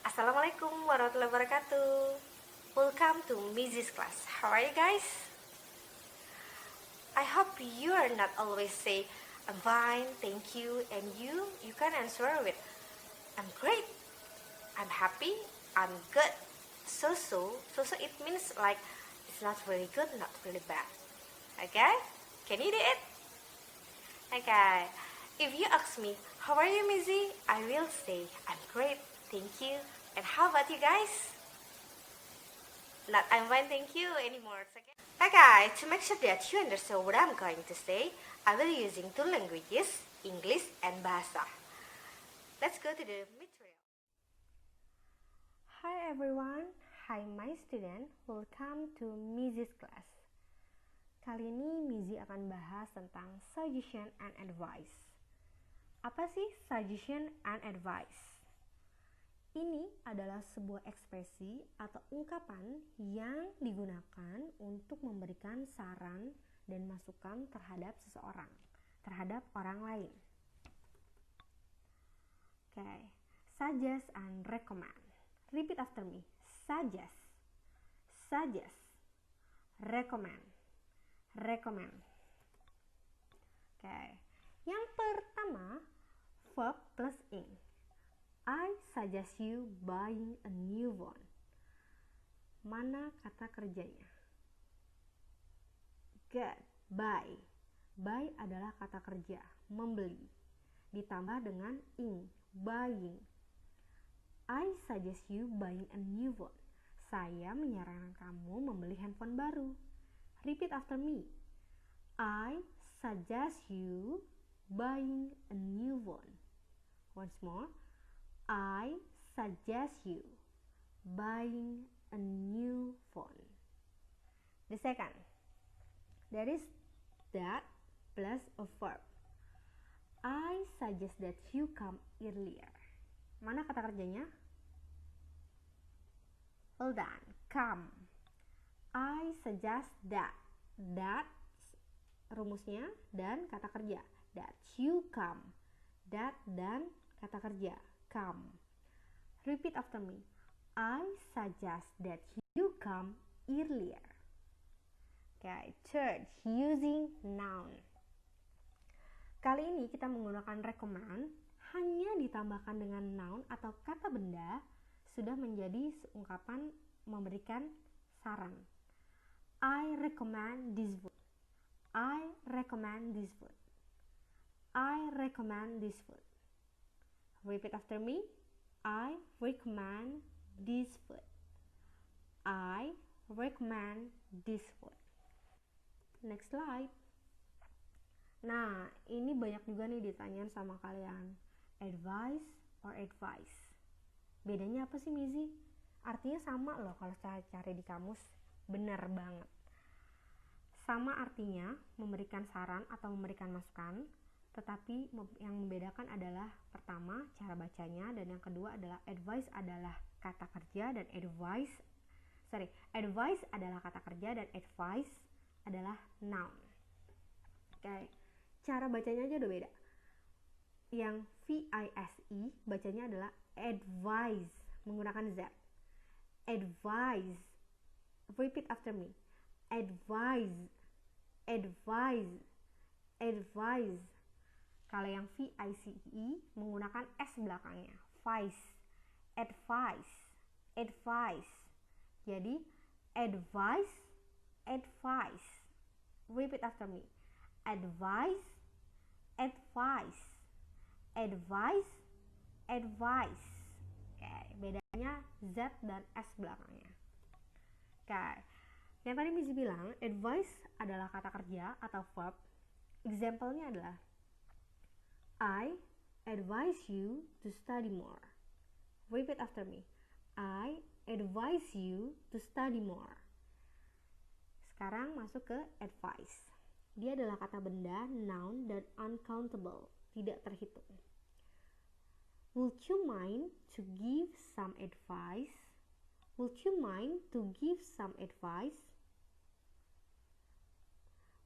Assalamualaikum warahmatullahi wabarakatuh. Welcome to Missy's class. How are you guys? I hope you are not always say I'm fine, thank you, and you can answer with I'm great, I'm happy, I'm good. So it means like it's not really good, not really bad. Okay? Can you do it? Okay. If you ask me, how are you, Missy? I will say, I'm great, thank you. And how about you guys? Not I'm fine, thank you anymore. Okay, to make sure that you understand what I'm going to say, I will using two languages, English and Bahasa. Let's go to the material. Hi everyone, hi my student, welcome to Missy's class. Kali ini Missy akan bahas tentang suggestion and advice. Apa sih suggestion and advice? Ini adalah sebuah ekspresi atau ungkapan yang digunakan untuk memberikan saran dan masukan terhadap seseorang, terhadap orang lain. Okay, suggest and recommend. Repeat after me. Suggest, suggest, recommend, recommend. Okay, yang pertama verb plus ing. I suggest you buying a new phone. Mana kata kerjanya? Good, buy. Buy adalah kata kerja, membeli. Ditambah dengan ing, buying. I suggest you buying a new phone. Saya menyarankan kamu membeli handphone baru. Repeat after me. I suggest you buying a new phone. Once more. I suggest you buying a new phone. The second, there is that plus a verb. I suggest that you come earlier. Mana kata kerjanya? Hold on, come. I suggest that. That rumusnya dan kata kerja. That you come. That dan kata kerja. Come. Repeat after me. I suggest that you come earlier. Okay, third, using noun. Kali ini kita menggunakan recommend, hanya ditambahkan dengan noun atau kata benda sudah menjadi ungkapan memberikan saran. I recommend this food. I recommend this food. I recommend this food. Repeat after me. I recommend this food. I recommend this food. Next slide. Nah, ini banyak juga nih ditanyain sama kalian. Advice or advice. Bedanya apa sih, Missy? Artinya sama loh kalau saya cari di kamus. Bener banget. Sama artinya memberikan saran atau memberikan masukan. Tetapi yang membedakan adalah pertama cara bacanya, dan yang kedua adalah advice adalah kata kerja dan advice adalah kata kerja dan advice adalah noun. Oke, cara bacanya aja udah beda. Yang VISE bacanya adalah advice menggunakan Z. Advice. Repeat after me. Advice. Advice. Advice. Kalau yang VICE menggunakan S belakangnya. Vice. Advice. Advice. Jadi advice. Advice. Repeat after me. Advice. Advice. Advice. Advice. Oke, bedanya Z dan S belakangnya. Oke, yang tadi Missy bilang advice adalah kata kerja atau verb. Example-nya adalah I advise you to study more. Repeat after me. I advise you to study more. Sekarang masuk ke advice. Dia adalah kata benda, noun, dan uncountable, tidak terhitung. Would you mind to give some advice? Would you mind to give some advice?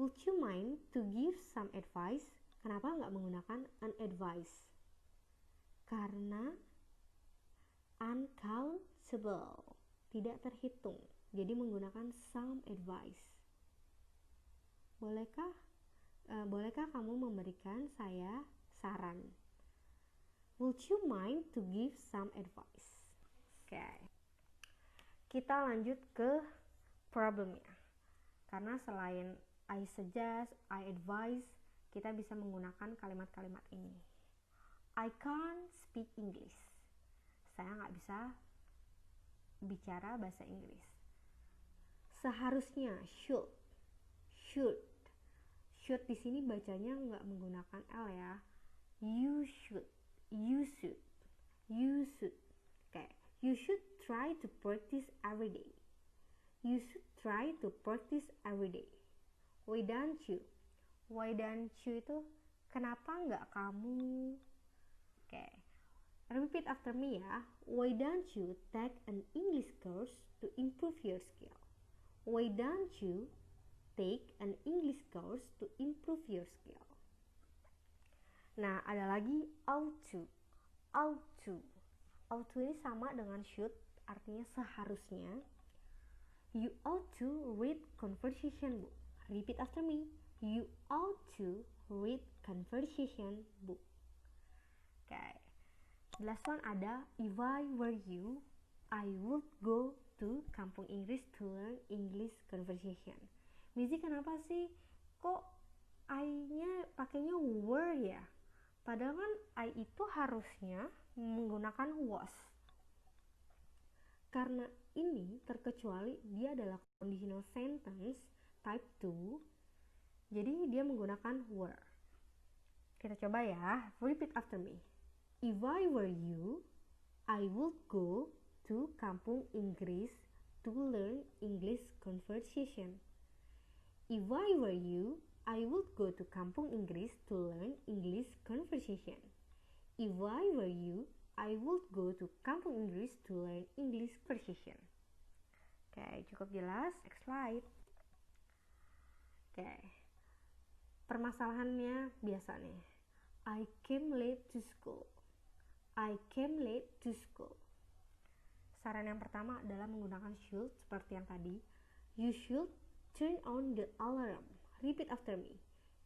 Would you mind to give some advice? Kenapa nggak menggunakan an advice? Karena uncountable, tidak terhitung. Jadi menggunakan some advice. Bolehkah kamu memberikan saya saran? Would you mind to give some advice? Oke. Kita lanjut ke problemnya. Karena selain I suggest, I advise, kita bisa menggunakan kalimat-kalimat ini. I can't speak English. Saya nggak bisa bicara bahasa Inggris. Seharusnya should. Should di sini bacanya nggak menggunakan L ya. You should. Okay. You should try to practice every day. You should try to practice every day. Why don't you? Why don't you itu kenapa nggak kamu? Okay. Repeat after me ya. Why don't you take an English course to improve your skill? Why don't you take an English course to improve your skill? Nah, ada lagi ought to. Ought to ini sama dengan should, artinya seharusnya. You ought to read conversation book. Repeat after me. You ought to read conversation book. Okay. The last one ada, if I were you, I would go to kampung Inggris to learn English conversation. Mizi, kenapa sih kok I-nya pakainya were ya? Padahal kan I itu harusnya menggunakan was. Karena ini terkecuali dia adalah conditional sentence type 2, jadi dia menggunakan were. Kita coba ya, repeat after me. If I were you, I would go to kampung Inggris to learn English conversation. If I were you, I would go to kampung Inggris to learn English conversation. If I were you, I would go to kampung Inggris to learn English conversation. Oke, cukup jelas. Next slide. Oke. Permasalahannya biasa nih. I came late to school. I came late to school. Saran yang pertama adalah menggunakan should seperti yang tadi. You should turn on the alarm. Repeat after me.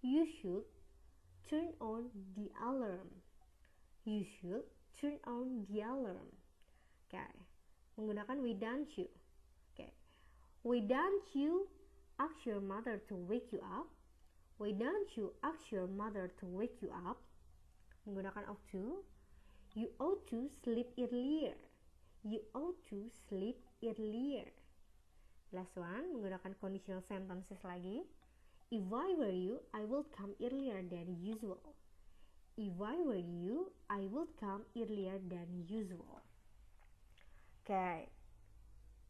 You should turn on the alarm. You should turn on the alarm. Okay. Menggunakan why don't you. Okay. Why don't you ask your mother to wake you up? Why don't you ask your mother to wake you up? Menggunakan ought to. You ought to sleep earlier. You ought to sleep earlier. Last one, menggunakan conditional sentences lagi. If I were you, I would come earlier than usual. If I were you, I would come earlier than usual. Okay.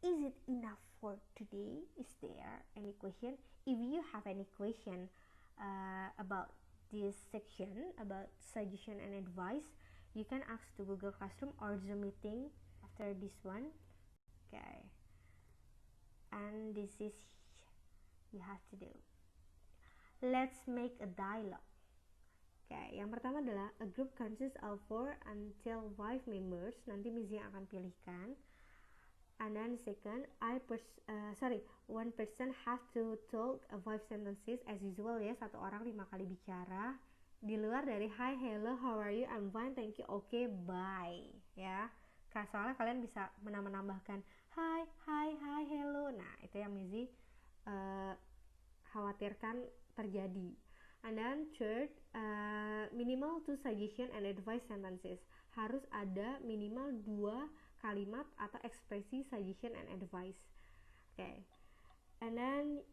Is it enough for today? Is there any question? If you have any question about this section, about suggestion and advice, you can ask to Google Classroom or Zoom meeting after this one. Okay. And this is you have to do. Let's make a dialogue. Okay, yang pertama adalah a group consists of 4 until 5 members. Nanti Mizi yang akan pilihkan. And then second, one person has to talk 5 sentences as usual ya. Satu orang 5 kali bicara. Di luar dari hi, hello, how are you, I'm fine, thank you, okay, bye. Ya. Soalnya kalian bisa menambahkan hi, hello. Nah, itu yang Mizi khawatirkan terjadi. And then third, minimal 2 suggestion and advice sentences. Harus ada minimal 2 kalimat atau ekspresi suggestion and advice. Okay. And then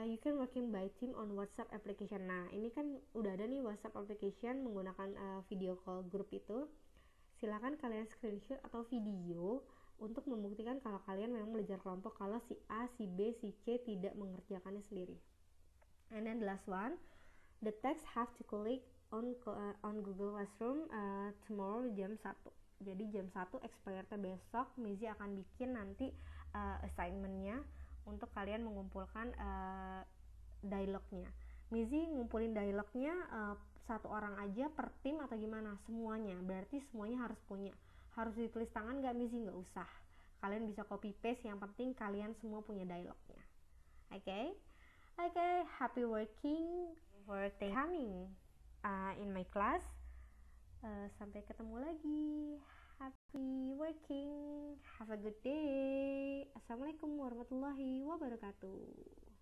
you can working by team on WhatsApp application. Nah, ini kan udah ada nih WhatsApp application menggunakan video call group itu. Silakan kalian screenshot atau video untuk membuktikan kalau kalian memang belajar kelompok, kalau si A, si B, si C tidak mengerjakannya sendiri. And then the last one, the text have to click on Google Classroom tomorrow jam 1. Jadi jam 1 expirednya besok. Mizi akan bikin nanti assignmentnya untuk kalian mengumpulkan dialognya. Mizi ngumpulin dialognya 1 orang aja per tim atau gimana? Semuanya. Berarti semuanya harus punya. harus ditulis tangan nggak Mizi? Nggak usah, kalian bisa copy paste, yang penting kalian semua punya dialognya. Oke, happy working for coming in my class. Sampai ketemu lagi. Happy working, have a good day. Assalamualaikum warahmatullahi wabarakatuh.